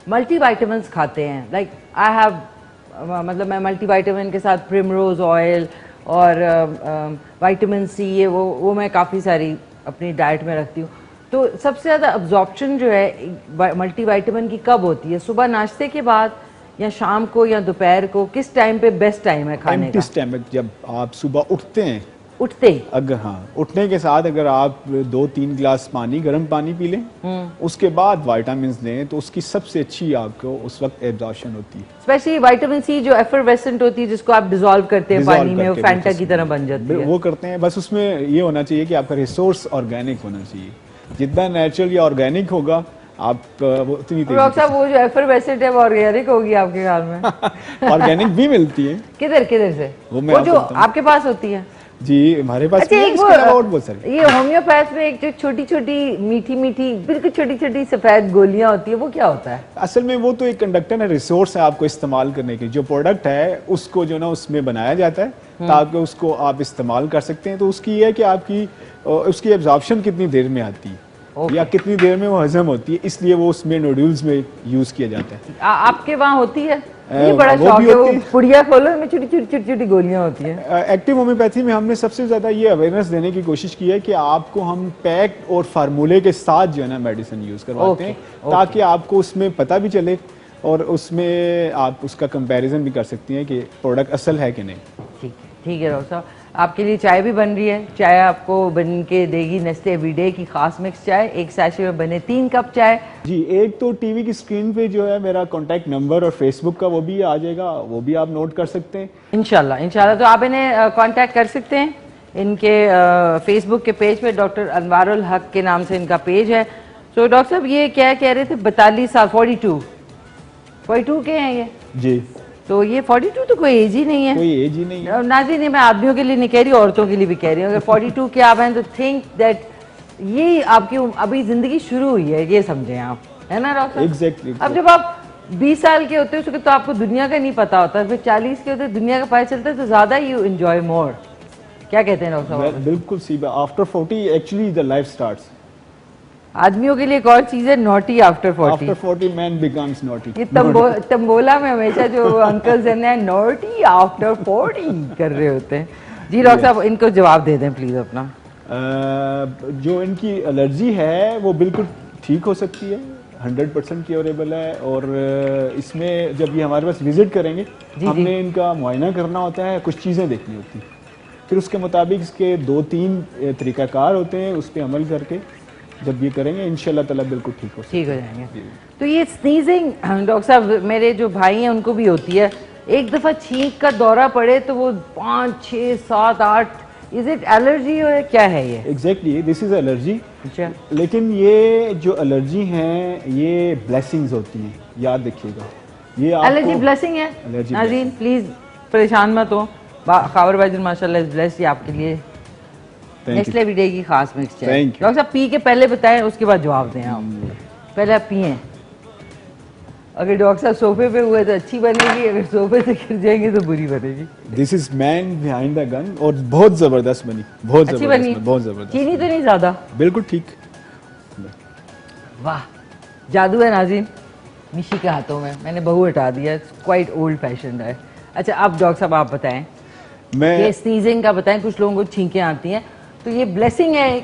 ملٹی وائٹامنس کھاتے ہیں, لائک آئی ہیو, مطلب میں ملٹی وائٹامن کے ساتھ پرمروز آئل اور وائٹامن سی یہ وہ میں کافی ساری اپنی ڈائٹ میں رکھتی ہوں. تو سب سے زیادہ ابزارپشن جو ہے ملٹی وائٹامن کی کب ہوتی ہے, صبح ناشتے کے بعد یا شام کو یا دوپہر کو, کس ٹائم پہ بیسٹ ٹائم ہے کھانے کا؟ ایمٹی اسٹمک جب آپ صبح اٹھتے ہیں, اٹھتے ہی اگر ہاں اٹھنے کے ساتھ اگر آپ 2-3 گلاس پانی گرم پانی پی لیں, اس کے بعد وائٹامنز لیں تو اس کی سب سے اچھی آپ کو اس وقت ایبزارپشن ہوتی ہے. اسپیشلی وائٹامن سی جو ایفرویسنٹ ہوتی ہے جس کو آپ ڈیزالو کرتے ہیں پانی میں, وہ فینٹا کی طرح بن جاتی ہے. وہ کرتے ہیں, بس اس میں یہ ہونا چاہیے کہ آپ کا ریسورس آرگینک ہونا چاہیے. جتنا نیچرل یا آرگینک ہوگا آپ وہ اتنی ڈاکٹر صاحب وہ جو ایفرویسنٹ ہے وہ آرگینک ہوگی آپ کے خیال میں؟ آرگینک بھی ملتی ہے. کدھر سے وہ جو آپ کے پاس ہوتی ہے؟ جی ہمارے پاس یہ ہومیوپیتھ میں ایک جو چھوٹی چھوٹی میٹھی میٹھی بالکل چھوٹی چھوٹی سفید گولیاں ہوتی ہیں, وہ کیا ہوتا ہے؟ اصل میں وہ تو ایک کنڈکٹر ہے, ریسورس ہے آپ کو استعمال کرنے کے. جو پروڈکٹ ہے اس کو جو نا اس میں بنایا جاتا ہے تاکہ اس کو آپ استعمال کر سکتے ہیں. تو اس کی یہ ہے کہ آپ کی اس کی ایبزارپشن کتنی دیر میں آتی ہے یا کتنی دیر میں وہ ہضم ہوتی ہے, اس لیے وہ اس میں نوڈلز میں یوز کیا جاتا ہے. آپ کے وہاں ہوتی ہے؟ یہ بڑا شوق ہے, وہ پڑیا کھولو میں چھوٹی چھوٹی گولیاں ہوتی ہیں. ایکٹیو ہومیوپیتھی میں ہم نے سب سے زیادہ یہ اویئرنیس دینے کی کوشش کی ہے کہ آپ کو ہم پیک اور فارمولے کے ساتھ جو ہے نا میڈیسن یوز کرواتے ہیں تاکہ آپ کو اس میں پتہ بھی چلے اور اس میں آپ اس کا کمپیریزن بھی کر سکتی ہیں کہ پروڈکٹ اصل ہے کہ نہیں. ٹھیک ہے ڈاکٹر صاحب, آپ کے لیے چائے بھی بن رہی ہے. چائے آپ کو بن کے دے گی نیسلے ایوری ڈے کی خاص مکس چائے. ایک سیشے میں بنے 3 کپ چائے. جی ایک تو ٹی وی کی اسکرین پہ جو ہے میرا کانٹیکٹ نمبر اور فیس بک کا وہ بھی آ جائے گا, وہ بھی آپ نوٹ کر سکتے ہیں انشاءاللہ. تو آپ انہیں کانٹیکٹ کر سکتے ہیں. ان کے فیس بک کے پیج پہ ڈاکٹر انوار الحق کے نام سے ان کا پیج ہے. تو ڈاکٹر صاحب یہ کیا کہہ رہے تھے, 42 سال 42 کے ہیں یہ؟ جی تو یہ 42 تو کوئی ایج ہی نہیں ہے. کوئی ایج ہی نہیں ہے. ناظرین میں آدمیوں کے لیے نہیں کہہ رہی, عورتوں کے لیے بھی کہہ رہی ہوں. اگر 42 کے آپ ہیں تو تھنک دیٹ یہ آپ کی ابھی زندگی شروع ہوئی ہے, یہ سمجھیں آپ, ہے نا ڈاکٹر؟ ایگزیکٹلی. اب جب آپ 20 سال کے ہوتے ہیں تو آپ کو دنیا کا نہیں پتا ہوتا, پھر 40 کے ہوتے ہیں دنیا کا پتہ چلتا ہے تو زیادہ یو انجوائے مور. کیا کہتے ہیں ڈاکٹر صاحب؟ بالکل see, after 40 actually the life starts. آدمیوں کے لیے ایک اور چیز ہے naughty after 40. After 40 man becomes naughty. یہ تمبولا میں ہمیشہ جو انکلز ہیں نوٹی آفٹر 40 کر رہے ہوتے ہیں. جی ڈاکٹر صاحب ان کو جواب دے دیں پلیز اپنا. جو ان کی الرجی ہے وہ بالکل ٹھیک ہو سکتی ہے, 100% کیوریبل ہے. اور اس میں جب یہ ہمارے پاس وزٹ کریں گے ہم نے ان کا معائنہ کرنا ہوتا ہے, کچھ چیزیں دیکھنی ہوتی ہیں, پھر اس کے مطابق اس کے 2-3 طریقہ کار ہوتے ہیں, اس پہ عمل کر کے جب یہ کریں گے انشاءاللہ تعالیٰ بالکل ٹھیک ہو جائیں گے. تو یہ سنیزنگ ڈاکٹر صاحب میرے جو بھائی ہیں ان کو بھی ہوتی ہے, ایک دفعہ چھینک کا دورہ پڑے تو وہ 5, 6, 7, 8, از اٹ الرجی ہے کیا ہے یہ؟ Exactly this is allergy. لیکن یہ جو الرجی ہیں یہ بلیسنگز ہوتی ہیں, یاد رکھیے گا. یہ الرجی بلیسنگ ہے. ناظرین پلیز پریشان مت ہو, خاور بھائی ماشاءاللہ از بلیسڈ. یہ آپ کے لیے نیسلے ایوری ڈے کی خاص مکس چائے. ڈاکٹر صاحب پی کے پہلے بتائیں, اس کے بعد جواب دیں آپ. پہلے آپ پئیں. اگر ڈاکٹر صاحب صوفے پہ ہوئے تو اچھی بنے گی, اگر صوفے سے گر جائیں گے تو بری بنے گی. دس از مین بیہائنڈ دا گن. اور بہت زبردست بنی, بہت اچھی بنی, بہت زبردست. چینی تو نہیں زیادہ؟ بالکل ٹھیک. واہ جادو ہے ناظرین نشی کے ہاتھوں میں نے بہو ہٹا دیا, کوائٹ اولڈ فیشنڈ ہے. اچھا اب ڈاکٹر صاحب آپ بتائیں, یہ سنیزنگ کا بتائیں, کچھ لوگوں کو چھینکیں آتی ہیں تو یہ بلیسنگ ہے.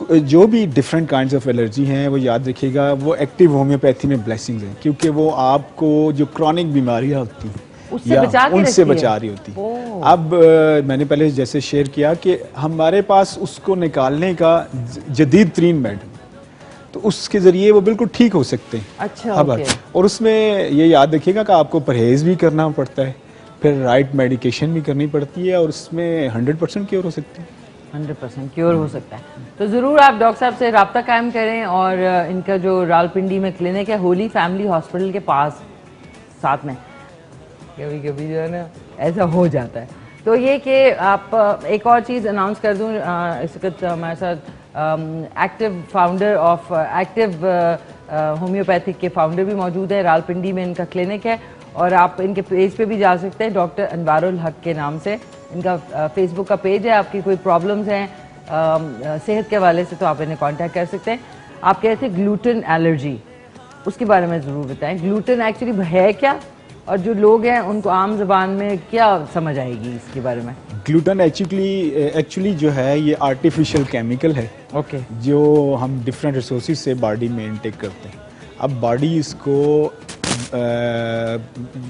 جو بھی ڈفرینٹ کائنڈز آف الرجی ہیں وہ یاد رکھیے گا وہ ایکٹیو ہومیوپیتھی میں بلیسنگز ہیں, کیونکہ وہ آپ کو جو کرونک بیماریاں ہوتی ہیں ان سے بچا رہی ہوتی. اب میں نے پہلے جیسے شیئر کیا کہ ہمارے پاس اس کو نکالنے کا جدید ترین میڈ, تو اس کے ذریعے وہ بالکل ٹھیک ہو سکتے ہیں. اچھا اور اس میں یہ یاد رکھیے گا کہ آپ کو پرہیز بھی کرنا پڑتا ہے, پھر رائٹ میڈیکیشن بھی کرنی پڑتی ہے, اور اس میں 100% کیور ہو سکتی ہے. 100% کیور ہو سکتا ہے. تو ضرور آپ ڈاکٹر صاحب سے رابطہ قائم کریں, اور ان کا جو راولپنڈی میں کلینک ہے ہولی فیملی ہاسپٹل کے پاس ساتھ میں, کبھی کبھی جو ہے نا ایسا ہو جاتا ہے. تو یہ کہ آپ ایک اور چیز اناؤنس کر دوں, اس وقت ہمارے ساتھ active founder of active homeopathic کے فاؤنڈر بھی موجود ہے. راولپنڈی میں ان کا کلینک ہے اور آپ ان کے پیج پہ بھی جا سکتے ہیں, ڈاکٹر انوار الحق کے نام سے ان کا فیس بک کا پیج ہے. آپ کی کوئی پرابلمز ہیں صحت کے حوالے سے تو آپ انہیں کانٹیکٹ کر سکتے ہیں. آپ کہتے ہیں گلوٹن الرجی, اس کے بارے میں ضرور بتائیں. گلوٹن ایکچولی ہے کیا, اور جو لوگ ہیں ان کو عام زبان میں کیا سمجھ آئے گی اس کے بارے میں؟ گلوٹن ایکچولی جو ہے یہ آرٹیفیشیل کیمیکل ہے, اوکے, جو ہم ڈفرینٹ ریسورسز سے باڈی میں انٹیک کرتے ہیں. اب باڈی اس کو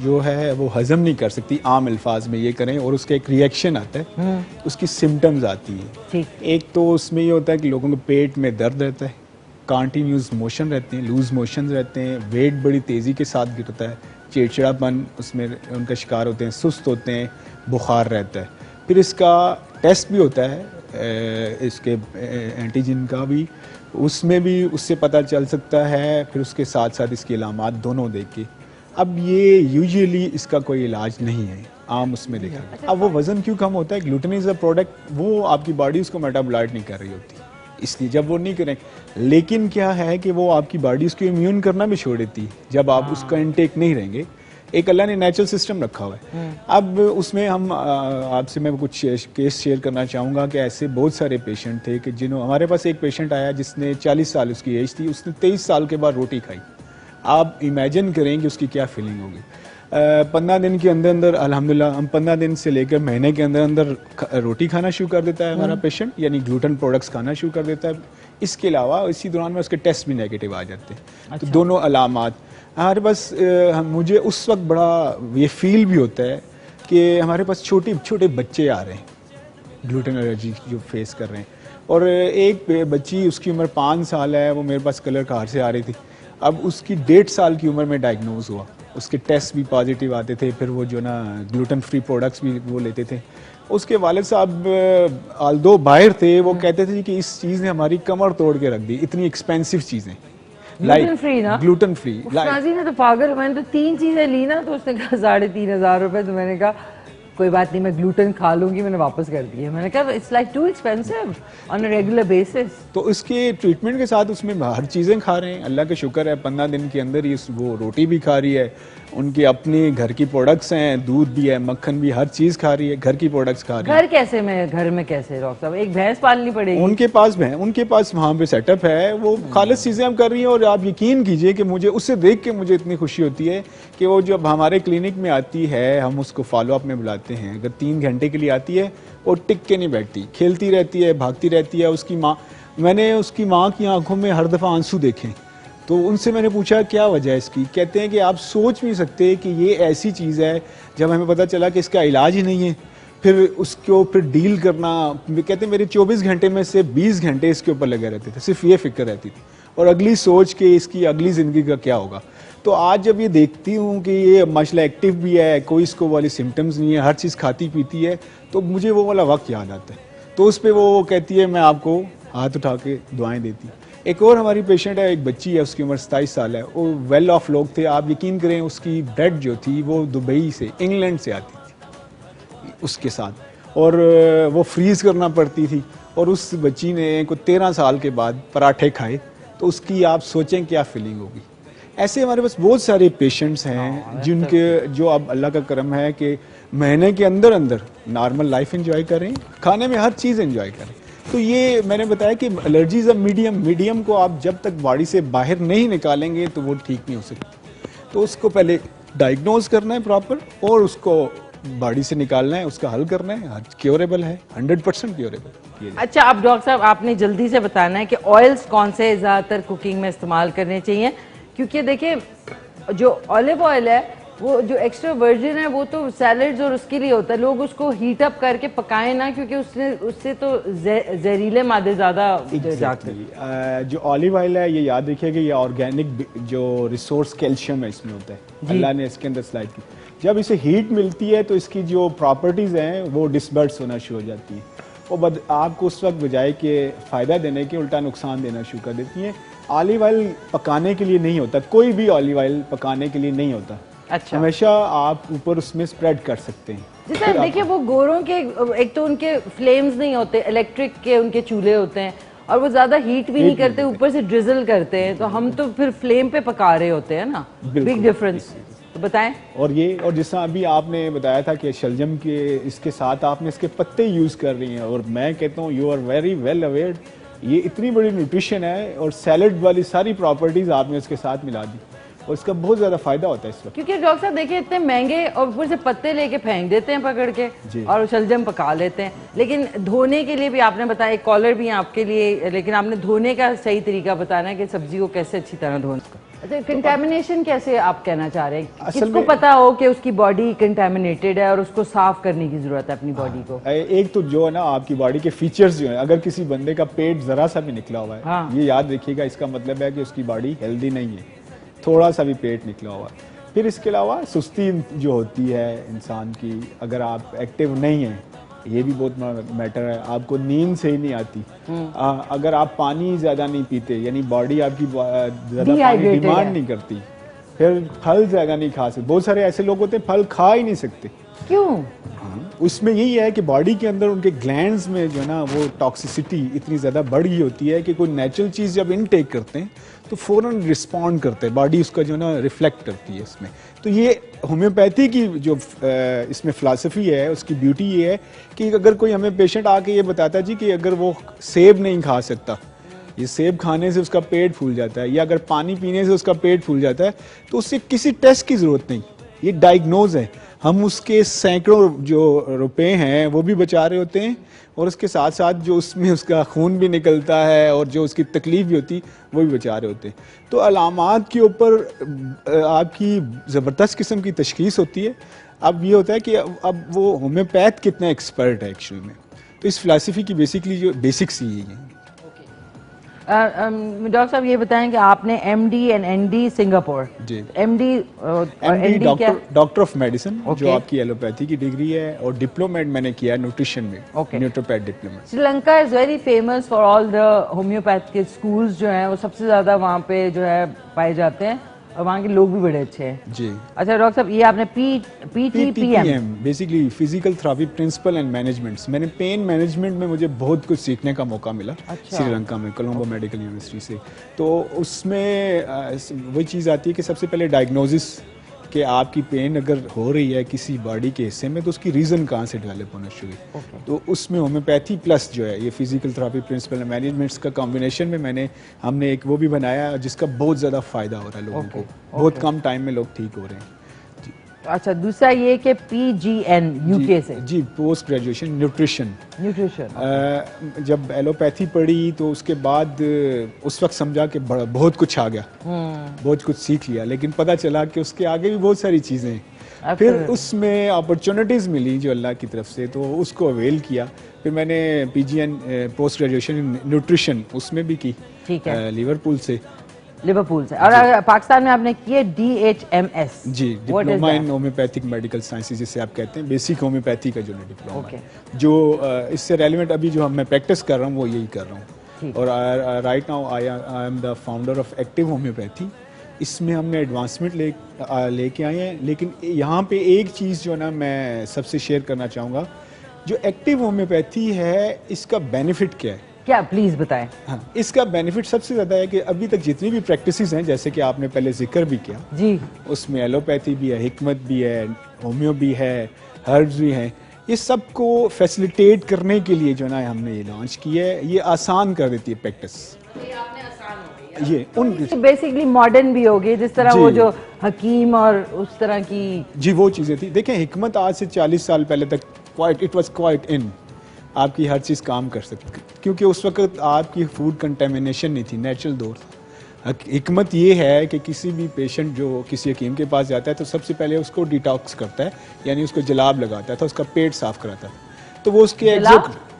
جو ہے وہ ہضم نہیں کر سکتی, عام الفاظ میں یہ کریں, اور اس کا ایک ریئیکشن آتا ہے, اس کی سمٹمز آتی ہیں. ایک تو اس میں یہ ہوتا ہے کہ لوگوں کے پیٹ میں درد رہتا ہے, کانٹینیوس موشن رہتے ہیں, لوز موشن رہتے ہیں, ویٹ بڑی تیزی کے ساتھ گرتا ہے, چڑچڑاپن اس میں ان کا شکار ہوتے ہیں, سست ہوتے ہیں, بخار رہتا ہے. پھر اس کا ٹیسٹ بھی ہوتا ہے اس کے اینٹیجن کا بھی, اس میں بھی اس سے پتہ چل سکتا ہے, پھر اس کے ساتھ ساتھ اس کی علامات دونوں دیکھ کے. اب یہ یوزلی اس کا کوئی علاج نہیں ہے عام اس میں دیکھا. اب وہ وزن کیوں کم ہوتا ہے؟ گلوٹن از اے پروڈکٹ, وہ آپ کی باڈی اس کو میٹابولائٹ نہیں کر رہی ہوتی, اس لیے جب وہ نہیں کریں. لیکن کیا ہے کہ وہ آپ کی باڈی اس کو امیون کرنا بھی چھوڑ دیتی ہے جب آپ اس کا انٹیک نہیں رہیں گے. ایک اللہ نے نیچرل سسٹم رکھا ہوا ہے. اب اس میں ہم آپ سے میں کچھ کیس شیئر کرنا چاہوں گا کہ ایسے بہت سارے پیشنٹ تھے کہ جنہوں, ہمارے پاس ایک پیشنٹ آیا جس نے 40 سال اس کی ایج تھی, اس نے 23 سال کے بعد روٹی کھائی. آپ امیجن کریں کہ اس کی کیا فیلنگ ہوگی. 15 دن کے اندر اندر الحمدللہ ہم 15 دن سے لے کر مہینے کے اندر اندر روٹی کھانا شروع کر دیتا ہے ہمارا پیشنٹ, یعنی گلوٹن پروڈکٹس کھانا شروع کر دیتا ہے. اس کے علاوہ اسی دوران میں اس کے ٹیسٹ بھی نیگیٹو آ جاتے ہیں. تو دونوں علامات ہمارے پاس, مجھے اس وقت بڑا یہ فیل بھی ہوتا ہے کہ ہمارے پاس چھوٹے بچے آ رہے ہیں گلوٹن الرجی جو فیس کر رہے ہیں. اور ایک بچی اس کی عمر 5 سال ہے, وہ میرے پاس کلر کار سے آ رہی تھی. اب اس کی 1.5 سال کی عمر میں ڈائگنوز ہوا, اس کے ٹیسٹ بھی پازیٹیو آتے تھے, پھر وہ جو نا گلوٹن فری پروڈکٹس بھی وہ لیتے تھے. اس کے والد صاحب آلدو باہر تھے, وہ کہتے تھے کہ اس چیز نے ہماری کمر توڑ کے رکھ دی, اتنی ایکسپینسو چیزیں. گلوٹن فری نا, گلوٹن فری. نازی نے تو پاگل, میں نے تو 3 چیزیں لی نا, تو اس نے کہا 3,500 روپے. تو میں نے کہا کوئی بات نہیں, میں گلوٹن کھا لوں گی, میں نے واپس کر دیا. میں نے کہا it's like too expensive on a regular basis. تو اس کے ٹریٹمنٹ کے ساتھ اس میں ہر چیزیں کھا رہے ہیں, اللہ کا شکر ہے 15 دن کے اندر ہی وہ روٹی بھی کھا رہی ہے, ان کے اپنے گھر کی پروڈکٹس ہیں, دودھ بھی ہے, مکھن بھی, ہر چیز کھا رہی ہے, گھر کی پروڈکٹس کھا رہی ہے. گھر میں کیسے ڈاکٹر صاحب, ایک بھینس پالنی پڑے گی؟ ان کے پاس وہاں پہ سیٹ اپ ہے, وہ خالص چیزیں ہم کر رہی ہیں. اور آپ یقین کیجئے کہ مجھے اس سے دیکھ کے مجھے اتنی خوشی ہوتی ہے کہ وہ جب ہمارے کلینک میں آتی ہے, ہم اس کو فالو اپ میں بلاتے ہیں, اگر 3 گھنٹے کے لیے آتی ہے وہ ٹک کے نہیں بیٹھتی, کھیلتی رہتی ہے, بھاگتی رہتی ہے. اس کی ماں, میں نے اس کی ماں کی آنکھوں میں ہر دفعہ آنسو دیکھے. تو ان سے میں نے پوچھا کیا وجہ ہے اس کی, کہتے ہیں کہ آپ سوچ نہیں سکتے کہ یہ ایسی چیز ہے, جب ہمیں پتہ چلا کہ اس کا علاج ہی نہیں ہے, پھر اس کو پھر ڈیل کرنا. کہتے ہیں میرے 24 گھنٹے میں سے 20 گھنٹے اس کے اوپر لگے رہتے تھے, صرف یہ فکر رہتی تھی, اور اگلی سوچ کہ اس کی اگلی زندگی کا کیا ہوگا. تو آج جب یہ دیکھتی ہوں کہ یہ ماشاء اللہ ایکٹیو بھی ہے, کوئی اس کو والی سمٹمز نہیں ہے, ہر چیز کھاتی پیتی ہے, تو مجھے وہ والا وقت یاد آتا ہے. تو اس پہ وہ کہتی ہے, میں آپ کو ہاتھ اٹھا کے دعائیں دیتی. ایک اور ہماری پیشنٹ ہے, ایک بچی ہے, اس کی عمر 27 سال ہے, وہ ویل آف لوگ تھے. آپ یقین کریں اس کی بریڈ جو تھی وہ دبئی سے, انگلینڈ سے آتی تھی اس کے ساتھ, اور وہ فریز کرنا پڑتی تھی. اور اس بچی نے کو 13 سال کے بعد پراٹھے کھائے, تو اس کی آپ سوچیں کیا فیلنگ ہوگی. ایسے ہمارے پاس بہت سارے پیشنٹس ہیں جن کے جو اب اللہ کا کرم ہے کہ مہینے کے اندر اندر نارمل لائف انجوائے کریں, کھانے میں ہر چیز انجوائے کریں. تو یہ میں نے بتایا کہ الرجیز اب میڈیم کو آپ جب تک باڈی سے باہر نہیں نکالیں گے تو وہ ٹھیک نہیں ہو سکتی. تو اس کو پہلے ڈائگنوز کرنا ہے پراپر, اور اس کو باڈی سے نکالنا ہے, اس کا حل کرنا ہے. کیوریبل ہے, 100% کیوریبل. اچھا, اب ڈاکٹر صاحب آپ نے جلدی سے بتانا ہے کہ آئلس کون سے زیادہ تر کوکنگ میں استعمال کرنے چاہیے, کیونکہ دیکھیں جو اولیو آئل ہے وہ جو ایکسٹرا ورجن ہے وہ تو سیلڈز اور اس کے لیے ہوتا ہے. لوگ اس کو ہیٹ اپ کر کے پکائیں نا, کیونکہ اس سے تو زہریلے مادے زیادہ جاتے ہیں. جو اولیو آئل ہے یہ یاد رکھیے کہ یہ آرگینک جو ریسورس کیلشیم ہے اس میں ہوتا ہے, اللہ نے اس کے اندر سلائڈ کی. جب اسے ہیٹ ملتی ہے تو اس کی جو پراپرٹیز ہیں وہ ڈسبرس ہونا شروع ہو جاتی ہیں, وہ آپ کو اس وقت بجائے کہ فائدہ دینے کے الٹا نقصان دینا شروع کر دیتی ہیں. آلیو آئل پکانے کے لیے نہیں ہوتا, کوئی بھی آلیو آئل پکانے کے لیے نہیں ہوتا. اچھا, ہمیشہ آپ اوپر اس میں اسپریڈ کر سکتے ہیں. جیسے دیکھیے وہ گوروں کے ایک تو ان کے فلیمز نہیں ہوتے, الیکٹرک کے ان کے چولہے ہوتے ہیں اور وہ زیادہ ہیٹ بھی نہیں کرتے, اوپر سے ڈریزل کرتے ہیں, تو ہم تو پھر فلیم پہ پکا رہے ہوتے ہیں نا, بگ ڈفرنس. تو بتائیں. اور جس طرح ابھی آپ نے بتایا تھا کہ شلجم کے اس کے ساتھ آپ نے اس کے پتے یوز کر رہی ہیں, اور میں کہتا ہوں you are very well aware, یہ اتنی بڑی نیوٹریشن ہے اور سیلڈ والی ساری پراپرٹیز آپ نے اس کے ساتھ ملا دی, اور اس کا بہت زیادہ فائدہ ہوتا ہے اس وقت. کیونکہ ڈاکٹر صاحب دیکھیں اتنے مہنگے, اور اوپر سے پتے لے کے پھینک دیتے ہیں پکڑ کے, اور شلجم پکا لیتے ہیں. لیکن دھونے کے لیے بھی آپ نے بتایا, ایک کالر بھی ہیں آپ کے لیے, لیکن آپ نے دھونے کا صحیح طریقہ بتانا ہے کہ سبزی کو کیسے اچھی طرح دھونا. اچھا, کنٹامینیشن کیسے آپ کہنا چاہ رہے ہیں, کس کو پتا ہو کہ اس کی باڈی کنٹامینیٹڈ ہے اور اس کو صاف کرنے کی ضرورت ہے اپنی باڈی کو. ایک تو جو ہے نا آپ کی باڈی کے فیچرز جو ہیں, اگر کسی بندے کا پیٹ ذرا سا بھی نکلا ہوا ہے, یہ یاد رکھیے گا, اس کا مطلب ہے کہ اس کی باڈی ہیلدی نہیں ہے, تھوڑا سا بھی پیٹ نکلا ہوا ہے. پھر اس کے علاوہ سستی جو ہوتی ہے انسان کی, اگر آپ ایکٹیو نہیں ہیں, یہ بھی بہت میٹر ہے. آپ کو نیند صحیح نہیں آتی, اگر آپ پانی زیادہ نہیں پیتے, یعنی باڈی آپ کی زیادہ پانی ڈیمانڈ نہیں کرتی, پھر پھل زیادہ نہیں کھا سکتے. بہت سارے ایسے لوگ ہوتے ہیں پھل کھا ہی نہیں سکتے. کیوں؟ اس میں یہی ہے کہ باڈی کے اندر ان کے گلینڈز میں جو ہے نا وہ ٹاکسیسٹی اتنی زیادہ بڑھ گئی ہوتی ہے کہ کوئی نیچرل چیز جب انٹیک کرتے ہیں تو فوراً رسپونڈ کرتے ہیں, باڈی اس کا جو ہے نا ریفلیکٹ کرتی ہے اس میں. تو یہ ہومیوپیتھی کی جو اس میں فلاسفی ہے, اس کی بیوٹی یہ ہے کہ اگر کوئی ہمیں پیشنٹ آ کے یہ بتاتا ہے جی کہ اگر وہ سیب نہیں کھا سکتا, یہ سیب کھانے سے اس کا پیٹ پھول جاتا ہے, یا اگر پانی پینے سے اس کا پیٹ پھول جاتا ہے, تو اس سے کسی ٹیسٹ کی ضرورت نہیں, یہ ڈائگنوز ہے. ہم اس کے سینکڑوں جو روپے ہیں وہ بھی بچا رہے ہوتے ہیں, اور اس کے ساتھ ساتھ جو اس میں اس کا خون بھی نکلتا ہے اور جو اس کی تکلیف بھی ہوتی وہ بھی بچا رہے ہوتے ہیں. تو علامات کے اوپر آپ کی زبردست قسم کی تشخیص ہوتی ہے. اب یہ ہوتا ہے کہ اب وہ ہومیوپیتھ کتنا ایکسپرٹ ہے ایکچوئل میں. تو اس فلسفی کی بیسکلی جو بیسکس ہی ہیں. ڈاکٹر صاحب یہ بتائیں کہ آپ نے M D and N D Singapore, M D doctor of medicine جو آپ کی ایلوپیتھی کی ڈگری ہے, اور ڈپلومیٹ میں نے کیا ہے نیوٹریشن میں, naturopath diplomat. Sri Lanka is very famous for all the homeopath کے اسکولز جو ہیں, وہ سب سے زیادہ وہاں پہ جو ہے پائے جاتے ہیں, اور وہاں کے لوگ بھی بڑے اچھے ہیں. جی اچھا ڈاکٹر صاحب, یہ آپ نے P T P M basically physical therapy principle and management, میں نے پین مینجمنٹ میں مجھے بہت کچھ سیکھنے کا موقع ملا سری لنکا میں, کولمبو میڈیکل یونیورسٹی سے. تو اس میں وہی چیز آتی ہے کہ سب سے پہلے ڈائگنوزس, کہ آپ کی پین اگر ہو رہی ہے کسی باڈی کے حصے میں تو اس کی ریزن کہاں سے ڈیولپ ہونا شروع ہے. تو اس میں ہومیوپیتھی پلس جو ہے یہ فزیکل تھراپی پرنسپل مینجمنٹس کا کمبینیشن میں ہم نے ایک وہ بھی بنایا جس کا بہت زیادہ فائدہ ہو رہا ہے لوگوں کو, بہت کم ٹائم میں لوگ ٹھیک ہو رہے ہیں. اچھا, دوسرا یہ کہ پی جی این یو کے سے, جی پوسٹ گریجویشن نیوٹریشن. جب ایلوپیتھی پڑھی تو اس کے بعد اس وقت سمجھا کہ بہت کچھ آ گیا, بہت کچھ سیکھ لیا, لیکن پتہ چلا کہ اس کے آگے بھی بہت ساری چیزیں ہیں. پھر اس میں اپرچونٹیز ملی جو اللہ کی طرف سے, تو اس کو اویل کیا. پھر میں نے پی جی این پوسٹ گریجویشن نیوٹریشن اس میں بھی کی لیورپول سے, اور پاکستان میں آپ نے کیے ڈی ایچ ایم ایس. جی, diploma in homeopathic medical sciences جسے آپ کہتے ہیں, بیسک ہومیوپیتھی کا جو ڈپلوما ہے, جو اس سے ریلیونٹ ابھی جو میں پریکٹس کر رہا ہوں وہ یہی کر رہا ہوں. اور right now I'm the founder of active homeopathy. اس میں ہم نے ایڈوانسمنٹ لے کے آئے ہیں, لیکن یہاں پہ ایک چیز جو ہے نا میں سب سے شیئر کرنا چاہوں گا, جو ایکٹیو ہومیوپیتھی ہے اس کا بینیفٹ کیا ہے. کیا پلیز بتائیں. ہاں, اس کا بینیفٹ سب سے زیادہ ہے کہ ابھی تک جتنی بھی پریکٹسز ہیں, جیسے کہ آپ نے پہلے ذکر بھی کیا, جی اس میں ایلوپیتھی بھی ہے, حکمت بھی ہے, ہومیو بھی ہے, ہربز بھی ہیں, یہ سب کو فیسیلیٹیٹ کرنے کے لیے جو ہے نا ہم نے یہ لانچ کیا ہے. یہ آسان کر دیتی ہے پریکٹس, یہ ان بیسکلی ماڈرن بھی ہوگی, جس طرح وہ جو حکیم اور اس طرح کی جی وہ چیزیں تھی. دیکھیں حکمت آج سے 40 سال پہلے تک اٹ واز کوائٹ ان, آپ کی ہر چیز کام کر سکتی, کیونکہ اس وقت آپ کی فوڈ کنٹامینیشن نہیں تھی, نیچرل دور تھا. حکمت یہ ہے کہ کسی بھی پیشنٹ جو کسی حکیم کے پاس جاتا ہے تو سب سے پہلے اس کو ڈیٹاکس کرتا ہے, یعنی اس کو جلاب لگاتا تھا, اس کا پیٹ صاف کراتا تھا. تو وہ اس کے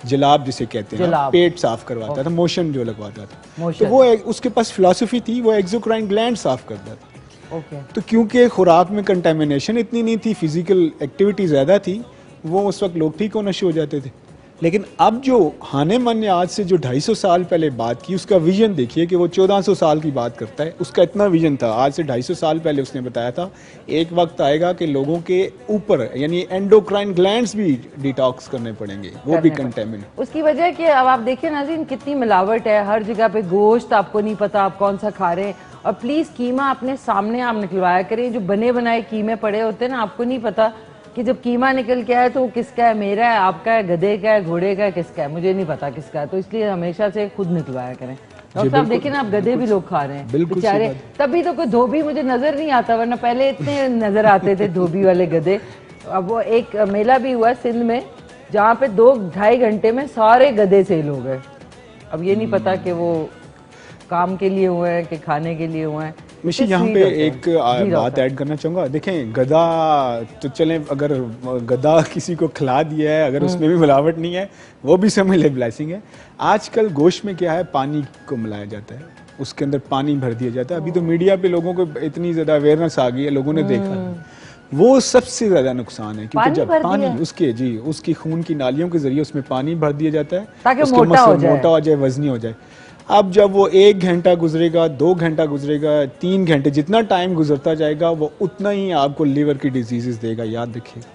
جلاب جسے کہتے ہیں, پیٹ صاف کرواتا تھا, موشن جو لگواتا تھا. تو وہ اس کے پاس فلسفی تھی, وہ ایکزوکرائن گلینڈ صاف کرتا تھا. تو کیونکہ خوراک میں کنٹامینیشن اتنی نہیں تھی, فزیکل ایکٹیویٹی زیادہ تھی, وہ اس وقت لوگ ٹھیک ہونا شروع ہو جاتے تھے. لیکن اب جو ہانیمن نے آج سے جو 250 سال پہلے بات کی، اس کا ویژن دیکھیے کہ وہ 1400 سال کی بات کرتا ہے. اس کا اتنا ویژن تھا. آج سے 250 سال پہلے اس نے بتایا تھا ایک وقت آئے گا کہ لوگوں کے اوپر یعنی اینڈوکرائن گلینڈز بھی ڈیٹاکس کرنے پڑیں گے، وہ بھی کنٹامن. اس کی وجہ کہ اب آپ دیکھیں ناظرین کتنی ملاوٹ ہے ہر جگہ پہ. گوشت آپ کو نہیں پتا آپ کون سا کھا رہے ہیں. اور پلیز قیمہ اپنے سامنے آپ نکلوایا کریں. جو بنے بنائے قیمے پڑے ہوتے ہیں نا، آپ کو نہیں پتا کہ جب قیمہ نکل کے آئے تو وہ کس کا ہے، میرا ہے، آپ کا ہے، گدھے کا ہے، گھوڑے کا ہے، کس کا ہے، مجھے نہیں پتا کس کا ہے. تو اس لیے ہمیشہ سے خود نکلوایا کریں. ڈاکٹر صاحب دیکھیں نا، آپ گدھے بھی لوگ کھا رہے ہیں بیچارے. تبھی تو کوئی دھوبی مجھے نظر نہیں آتا، ورنہ پہلے اتنے نظر آتے تھے دھوبی والے گدھے. اب وہ ایک میلہ بھی ہوا سندھ میں جہاں پہ 2-2.5 گھنٹے میں سارے گدھے سیل ہو گئے. اب یہ نہیں پتا کہ وہ کام کے لیے ہوئے ہیں کہ کھانے کے لیے ہوئے ہیں. مشی یہاں پہ ایک بات ایڈ کرنا چاہوں گا. دیکھیں گدھا تو چلیں، اگر گدھا کسی کو کھلا دیا ہے، اگر اس میں بھی ملاوٹ نہیں ہے، وہ بھی سمجھ لے بلیسنگ ہے. آج کل گوشت میں کیا ہے، پانی کو ملایا جاتا ہے، اس کے اندر پانی بھر دیا جاتا ہے. ابھی تو میڈیا پہ لوگوں کو اتنی زیادہ اویئرنیس آ گئی ہے، لوگوں نے دیکھا ہے. وہ سب سے زیادہ نقصان ہے، کیونکہ جب پانی اس کی خون کی نالیوں کے ذریعے اس میں پانی بھر دیا جاتا ہے تاکہ اس کا مسل موٹا ہو جائے، وزنی ہو جائے. اب جب وہ 1 گھنٹہ گزرے گا، 2 گھنٹہ گزرے گا، 3 گھنٹے، جتنا ٹائم گزرتا جائے گا وہ اتنا ہی آپ کو لیور کی ڈیزیزز دے گا. یاد رکھیے گا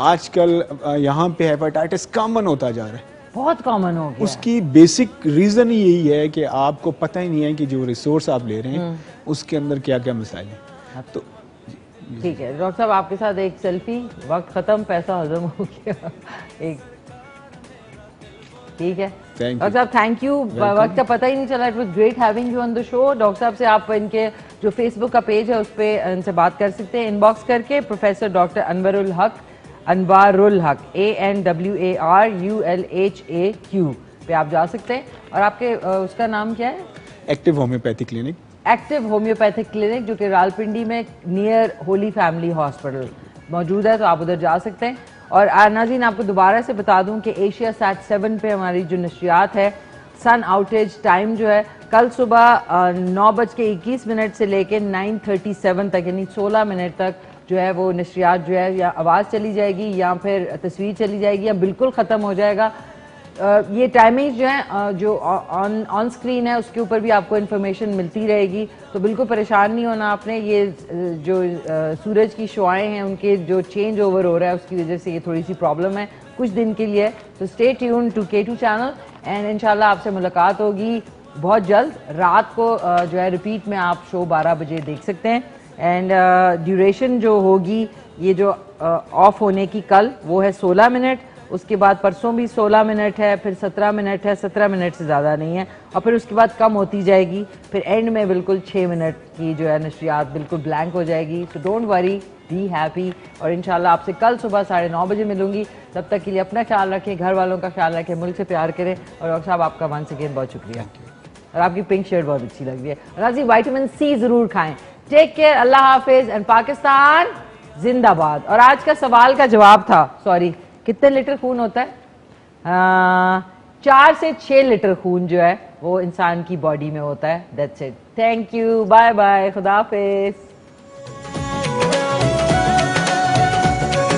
آج کل یہاں پہ ہیپاٹائٹس کامن ہوتا جا رہا ہے، بہت کامن ہو گیا. اس کی بیسک ریزن یہی ہے کہ آپ کو پتہ ہی نہیں ہے کہ جو ریسورس آپ لے رہے ہیں اس کے اندر کیا کیا مسائل ہیں. تو ٹھیک ہے ڈاکٹر صاحب، آپ کے ساتھ ایک سیلفی. وقت ختم، پیسہ ہضم ہو گیا. ایک ٹھیک ہے ڈاکٹر صاحب، تھینک یو. وقت کا پتہ ہی نہیں چلا. It was great having you on the show. Doctor صاحب سے آپ ان کے جو فیس بک کا پیج ہے اس پہ ان سے بات کر سکتے ہیں، ان باکس کر کے. پروفیسر ڈاکٹر انور الحق ANWARULHAQ پہ آپ جا سکتے ہیں. اور آپ کے اس کا نام کیا ہے؟ Active homeopathy clinic. Active homeopathic clinic, جو کہ رالپنڈی میں نیئر ہولی فیملی ہاسپٹل موجود ہے، تو آپ ادھر جا سکتے ہیں. اور ناظرین آپ کو دوبارہ سے بتا دوں کہ ایشیا سیٹ 7 پہ ہماری جو نشریات ہے، سن آؤٹیج ٹائم جو ہے کل صبح 9:21 سے لے کے 9:37 تک، یعنی 16 منٹ تک جو ہے وہ نشریات جو ہے یا آواز چلی جائے گی یا پھر تصویر چلی جائے گی یا بالکل ختم ہو جائے گا. یہ ٹائمنگ جو ہیں جو آن سکرین ہے اس کے اوپر بھی آپ کو انفارمیشن ملتی رہے گی، تو بالکل پریشان نہیں ہونا آپ نے. یہ جو سورج کی شعاعیں ہیں ان کے جو چینج اوور ہو رہا ہے اس کی وجہ سے یہ تھوڑی سی پرابلم ہے کچھ دن کے لیے. تو stay tune to K2 channel and انشاءاللہ آپ سے ملاقات ہوگی بہت جلد. رات کو جو ہے ریپیٹ میں آپ شو 12 بجے دیکھ سکتے ہیں. اینڈ ڈیوریشن جو ہوگی یہ جو آف ہونے کی کل وہ ہے 16 منٹ. اس کے بعد پرسوں بھی 16 منٹ ہے، پھر 17 منٹ ہے، 17 منٹ سے زیادہ نہیں ہے، اور پھر اس کے بعد کم ہوتی جائے گی. پھر اینڈ میں بالکل 6 منٹ کی جو ہے نشریات بالکل بلینک ہو جائے گی. So don't worry, be happy. اور انشاءاللہ آپ سے کل صبح 9:30 بجے ملوں گی. تب تک کے لیے اپنا خیال رکھیں، گھر والوں کا خیال رکھیں، ملک سے پیار کریں. اور ڈاکٹر صاحب آپ کا ونس اگین بہت شکریہ. اور آپ کی پنک شرٹ بہت اچھی لگ رہی ہے. اور وائٹامن سی ضرور کھائیں. ٹیک کیئر، اللہ حافظ، اینڈ پاکستان زندہ باد. اور آج کا سوال کا جواب تھا، سوری، کتنے لیٹر خون ہوتا ہے؟ 4 سے 6 لیٹر خون جو ہے وہ انسان کی باڈی میں ہوتا ہے. That's it. Thank you, bye bye, خدا حافظ.